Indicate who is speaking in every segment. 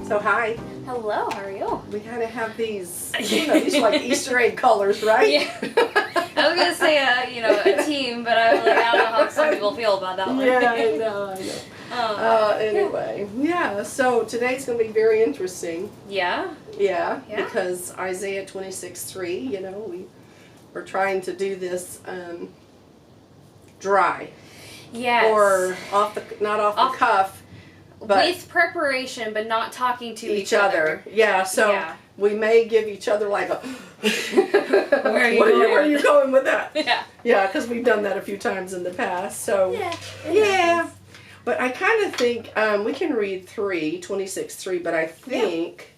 Speaker 1: So hi.
Speaker 2: Hello, how are you?
Speaker 1: We kind of have these, these like Easter egg colors, right?
Speaker 2: Yeah. I was gonna say a team, but I don't know how some people feel about that one.
Speaker 1: Yeah, I know. Anyway, so today's going to be very interesting.
Speaker 2: Yeah?
Speaker 1: Yeah, because Isaiah 26:3, we're trying to do this dry.
Speaker 2: Yes.
Speaker 1: Or not off the cuff. But
Speaker 2: with preparation, but not talking to each
Speaker 1: other. Yeah, so we may give each other like a...
Speaker 2: Where
Speaker 1: are you going with that?
Speaker 2: Yeah.
Speaker 1: Yeah, because we've done that a few times in the past. So
Speaker 2: Yeah.
Speaker 1: But I kind of think we can read 26:3, but I think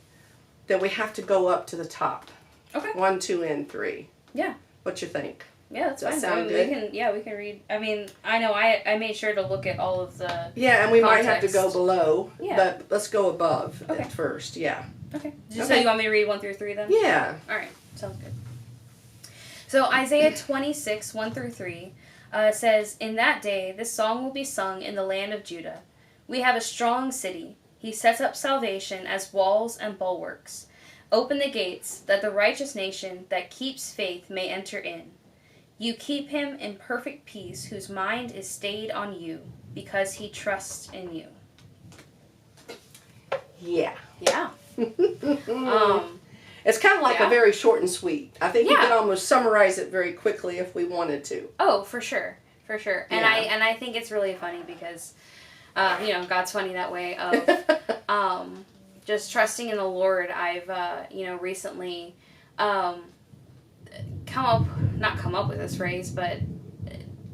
Speaker 1: that we have to go up to the top.
Speaker 2: Okay.
Speaker 1: 1, 2, and 3.
Speaker 2: Yeah.
Speaker 1: What you think?
Speaker 2: Yeah, that's fine.
Speaker 1: Sound good?
Speaker 2: We can read. I mean, I know I made sure to look at all of the
Speaker 1: and we
Speaker 2: context.
Speaker 1: might have to go below, but let's go above
Speaker 2: at
Speaker 1: first, yeah.
Speaker 2: Okay. So you want me to read 1 through 3 then?
Speaker 1: Yeah.
Speaker 2: All right, sounds good. So Isaiah 26, 1 through 3 says, "In that day, this song will be sung in the land of Judah. We have a strong city. He sets up salvation as walls and bulwarks. Open the gates, that the righteous nation that keeps faith may enter in. You keep him in perfect peace, whose mind is stayed on you, because he trusts in you."
Speaker 1: Yeah.
Speaker 2: Yeah.
Speaker 1: It's kind of like a very short and sweet. I think you could almost summarize it very quickly if we wanted to.
Speaker 2: Oh, for sure. For sure. And I think it's really funny because, God's funny that way of just trusting in the Lord. I've, recently not come up with this phrase, but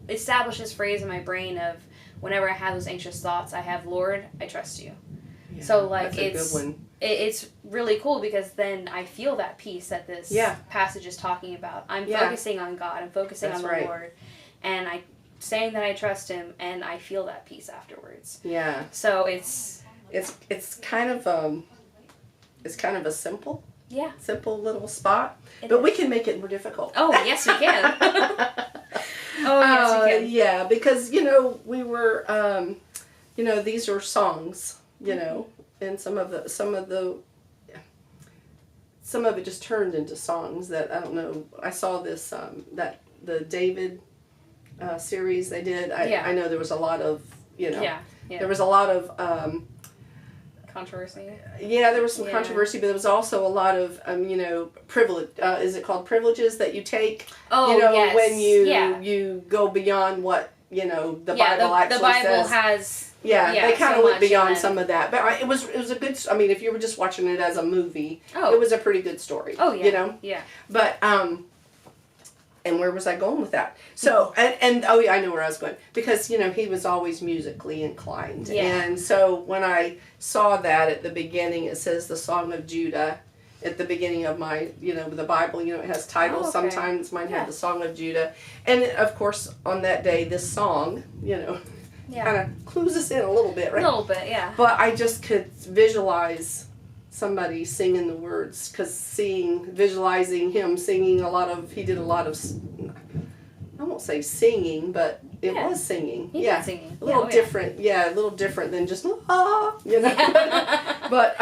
Speaker 2: established this phrase in my brain of whenever I have those anxious thoughts, I have, "Lord, I trust you." Yeah, so like it's good one. It's really cool because then I feel that peace that this passage is talking about. I'm focusing on God. I'm focusing on the Lord, and I'm saying that I trust Him, and I feel that peace afterwards. Yeah. So it's
Speaker 1: kind of a simple.
Speaker 2: Yeah.
Speaker 1: Simple little spot. But we can make it more difficult.
Speaker 2: Oh, yes, we can. Yes, we can.
Speaker 1: Yeah, because, we were, these are songs, and some of it just turned into songs that, I don't know, I saw this, the David series they did. I know there was a lot of, there was a lot of,
Speaker 2: controversy.
Speaker 1: Yeah, there was some controversy, but there was also a lot of, privilege. Is it called privileges that you take?
Speaker 2: Oh, yes.
Speaker 1: When you go beyond what the Bible actually says.
Speaker 2: The Bible has.
Speaker 1: They kind of went beyond some of that, but it was a good. I mean, if you were just watching it as a movie, it was a pretty good story.
Speaker 2: Oh yeah.
Speaker 1: Yeah. But and where was I going with that? So, and I know where I was going. Because, he was always musically inclined. Yeah. And so when I saw that at the beginning, it says the Song of Judah. At the beginning of my, the Bible, it has titles. Oh, okay. Sometimes mine have the Song of Judah. And, of course, on that day, this song, kind of clues us in a little bit, right?
Speaker 2: A little bit, yeah.
Speaker 1: But I just could visualize somebody singing the words, because visualizing him singing he did a lot of, I won't say singing, but it was singing.
Speaker 2: He did singing.
Speaker 1: A little different, a little different than just, But,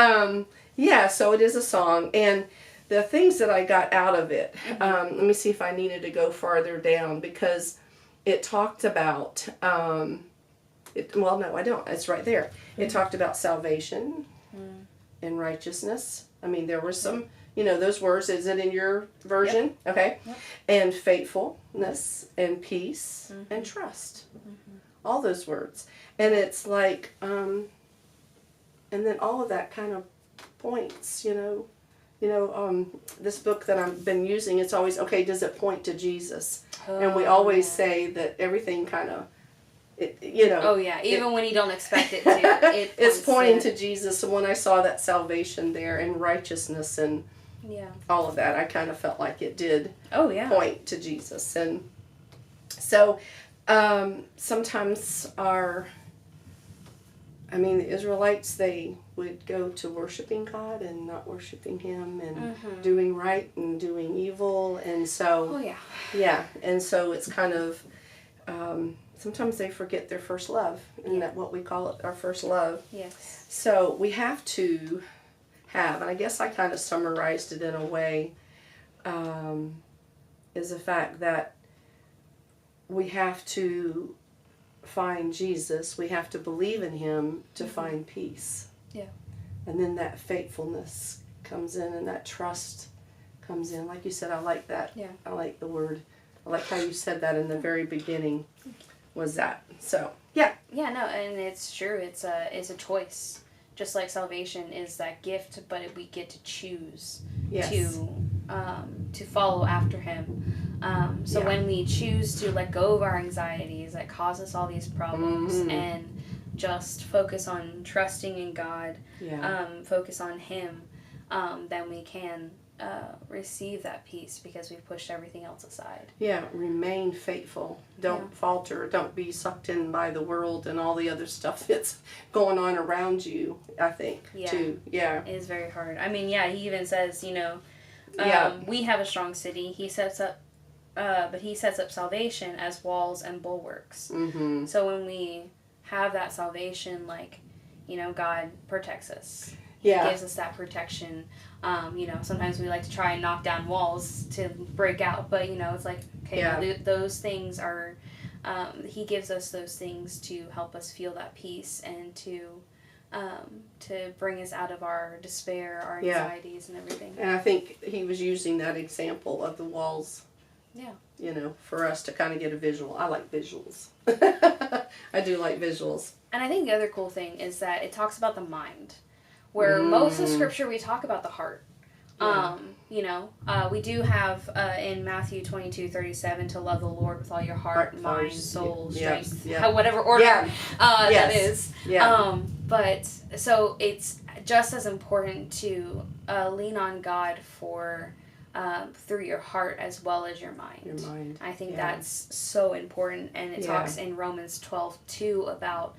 Speaker 1: so it is a song, and the things that I got out of it, let me see if I needed to go farther down, because it talked about, well, no, I don't, it's right there. It talked about salvation, and righteousness. I mean, there were some, those words. Is it in your version? Yep. Okay. Yep. And faithfulness and peace and trust. Mm-hmm. All those words. And it's like, and then all of that kind of points, this book that I've been using, it's always, does it point to Jesus? And we always say that everything kind of,
Speaker 2: even when you don't expect it to.
Speaker 1: It's pointing to Jesus. So when I saw that salvation there and righteousness and all of that, I kind of felt like it did point to Jesus. And so sometimes the Israelites, they would go to worshiping God and not worshiping Him, and doing right and doing evil. And so, and so it's kind of... sometimes they forget their first love, and that what we call it, our first love.
Speaker 2: Yes.
Speaker 1: So we have to have, and I guess I kind of summarized it in a way, is the fact that we have to find Jesus, we have to believe in him to find peace.
Speaker 2: Yeah.
Speaker 1: And then that faithfulness comes in and that trust comes in. Like you said, I like that.
Speaker 2: Yeah.
Speaker 1: I like the word. I like how you said that in the very beginning, was that. So, yeah.
Speaker 2: Yeah, no, and it's true. It's a choice. Just like salvation is that gift, but we get to choose to follow after him. So when we choose to let go of our anxieties that cause us all these problems and just focus on trusting in God, focus on him, then we can receive that peace because we've pushed everything else aside.
Speaker 1: Yeah, remain faithful. Don't falter. Don't be sucked in by the world and all the other stuff that's going on around you, I think, too. Yeah.
Speaker 2: It is very hard. I mean, he even says, we have a strong city. He sets up, but he sets up salvation as walls and bulwarks. Mm-hmm. So when we have that salvation, God protects us. He gives us that protection. Sometimes we like to try and knock down walls to break out, but it's like, those things are, he gives us those things to help us feel that peace and to bring us out of our despair, our anxieties and everything.
Speaker 1: And I think he was using that example of the walls. Yeah. For us to kind of get a visual. I like visuals. I do like visuals. And
Speaker 2: I think the other cool thing is that it talks about the mind. Where most of Scripture we talk about the heart. We do have in Matthew 22:37 to love the Lord with all your heart, mind, soul, strength, whatever order that is. Yeah. But so it's just as important to lean on God for through your heart as well as your mind.
Speaker 1: Your mind.
Speaker 2: I think that's so important, and it talks in Romans 12:2 about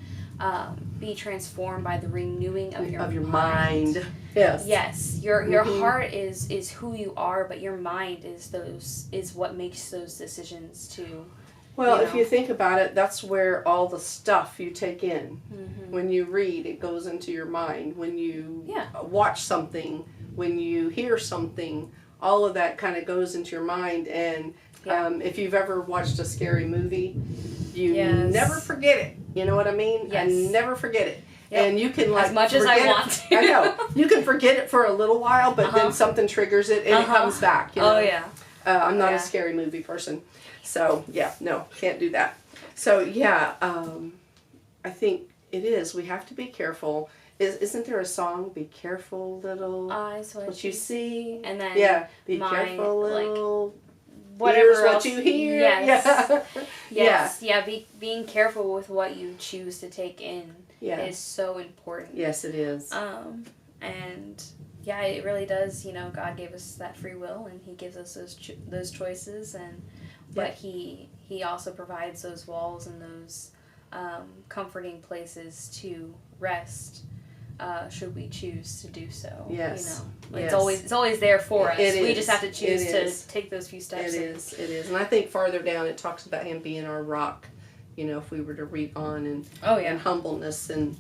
Speaker 2: be transformed by the renewing of your mind.
Speaker 1: Yes.
Speaker 2: Yes. Your heart is who you are, but your mind is what makes those decisions to.
Speaker 1: Well, if you think about it, that's where all the stuff you take in. Mm-hmm. When you read, it goes into your mind. When you watch something, when you hear something, all of that kind of goes into your mind. And if you've ever watched a scary movie, you never forget it. You know what I mean?
Speaker 2: Yes.
Speaker 1: I never forget it. Yep. And you can
Speaker 2: as much as I want to.
Speaker 1: I know. You can forget it for a little while, but then something triggers it and it comes back. You know?
Speaker 2: Oh, yeah.
Speaker 1: I'm not a scary movie person. So, no, can't do that. So, I think it is. We have to be careful. Isn't there a song, Be Careful Little
Speaker 2: eyes what you see? And then
Speaker 1: be careful little
Speaker 2: whatever
Speaker 1: ears
Speaker 2: else.
Speaker 1: What you hear.
Speaker 2: Yes. Yes. Yeah, being careful with what you choose to take in is so important.
Speaker 1: Yes, it is.
Speaker 2: And it really does, God gave us that free will and he gives us those choices but he also provides those walls and those comforting places to rest. Should we choose to do so?
Speaker 1: Yes.
Speaker 2: It's always there for us. We just have to choose to take those few steps.
Speaker 1: It is. And I think farther down it talks about him being our rock, if we were to read on and humbleness and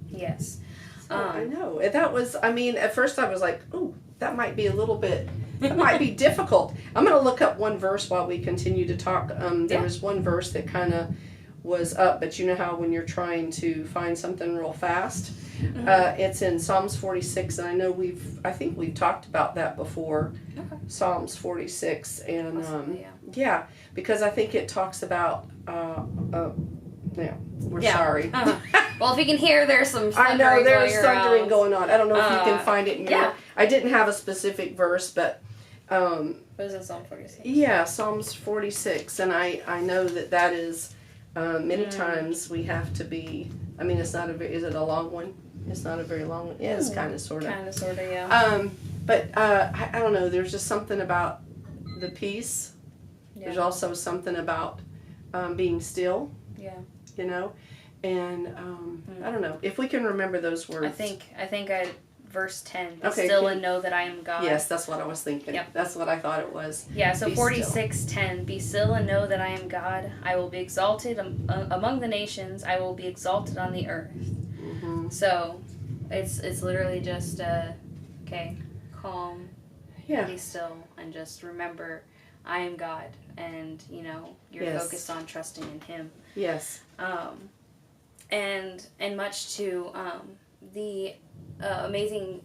Speaker 2: Yes.
Speaker 1: So I know. That was, at first I was like, ooh, that might be that might be difficult. I'm going to look up one verse while we continue to talk. There was one verse that kind of was up, but you know how when you're trying to find something real fast, it's in Psalms 46, and I think we've talked about that before. Okay. Psalms 46, and because I think it talks about we're sorry.
Speaker 2: Well, if you can hear, there's some thundering
Speaker 1: I know there's thundering
Speaker 2: around.
Speaker 1: Going on. I don't know if you can find it in your. I didn't have a specific verse, but
Speaker 2: what is it, Psalm 46?
Speaker 1: Yeah, Psalms 46, and I know that is. Many times we have to be. It's not is it a long one? It's not a very long one. Yeah, it's kind of, sort of.
Speaker 2: Kind of, sort of, yeah.
Speaker 1: But I don't know. There's just something about the peace. Yeah. There's also something about being still.
Speaker 2: Yeah.
Speaker 1: And I don't know if we can remember those words.
Speaker 2: I think verse 10. Be still and know that I am God.
Speaker 1: Yes, that's what I was thinking. Yep. That's what I thought it was.
Speaker 2: Yeah, so 46:10. Be still and know that I am God. I will be exalted among the nations. I will be exalted on the earth. Mm-hmm. So, It's literally just okay, calm,
Speaker 1: Yeah.
Speaker 2: be still, and just remember, I am God, and you're
Speaker 1: Yes.
Speaker 2: focused on trusting in Him.
Speaker 1: Yes.
Speaker 2: And much to the amazing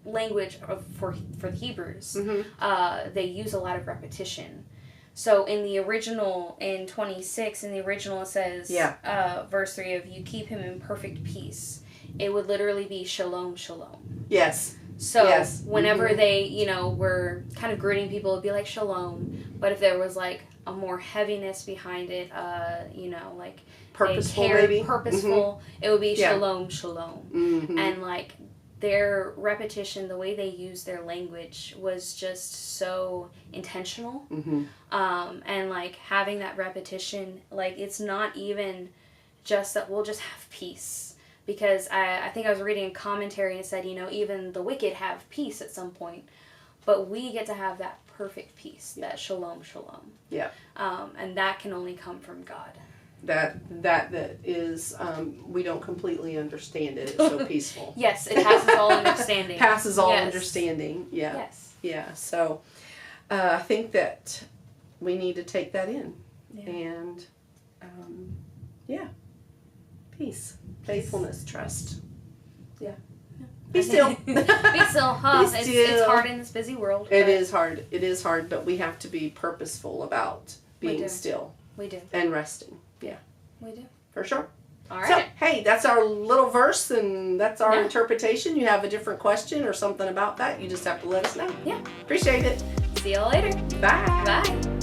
Speaker 2: language for the Hebrews, they use a lot of repetition. So in the original, in 26, in the original it says, verse 3 of, you keep him in perfect peace. It would literally be shalom, shalom.
Speaker 1: Yes.
Speaker 2: So whenever they, were kind of greeting people, it would be like shalom. But if there was like a more heaviness behind it, like
Speaker 1: purposeful, maybe.
Speaker 2: Purposeful, it would be shalom, shalom.
Speaker 1: Mm-hmm.
Speaker 2: And like their repetition, the way they used their language was just so intentional. And like having that repetition, like it's not even just that we'll just have peace. Because I think I was reading a commentary and it said, even the wicked have peace at some point. But we get to have that perfect peace, that shalom, shalom.
Speaker 1: Yeah.
Speaker 2: And that can only come from God.
Speaker 1: That is, we don't completely understand it. It's so peaceful.
Speaker 2: Yes, it passes all understanding.
Speaker 1: Passes all understanding. Yeah.
Speaker 2: Yes.
Speaker 1: Yeah. So I think that we need to take that in.
Speaker 2: Yeah.
Speaker 1: And, peace, faithfulness, trust. Yeah. Be still.
Speaker 2: Be still, huh?
Speaker 1: Be still.
Speaker 2: It's hard in this busy world.
Speaker 1: It is hard. It is hard, but we have to be purposeful about being still.
Speaker 2: We do.
Speaker 1: And resting. Yeah.
Speaker 2: We do.
Speaker 1: For sure.
Speaker 2: All right.
Speaker 1: So, hey, that's our little verse and that's our interpretation. You have a different question or something about that, you just have to let us know.
Speaker 2: Yeah.
Speaker 1: Appreciate it.
Speaker 2: See y'all later.
Speaker 1: Bye.
Speaker 2: Bye.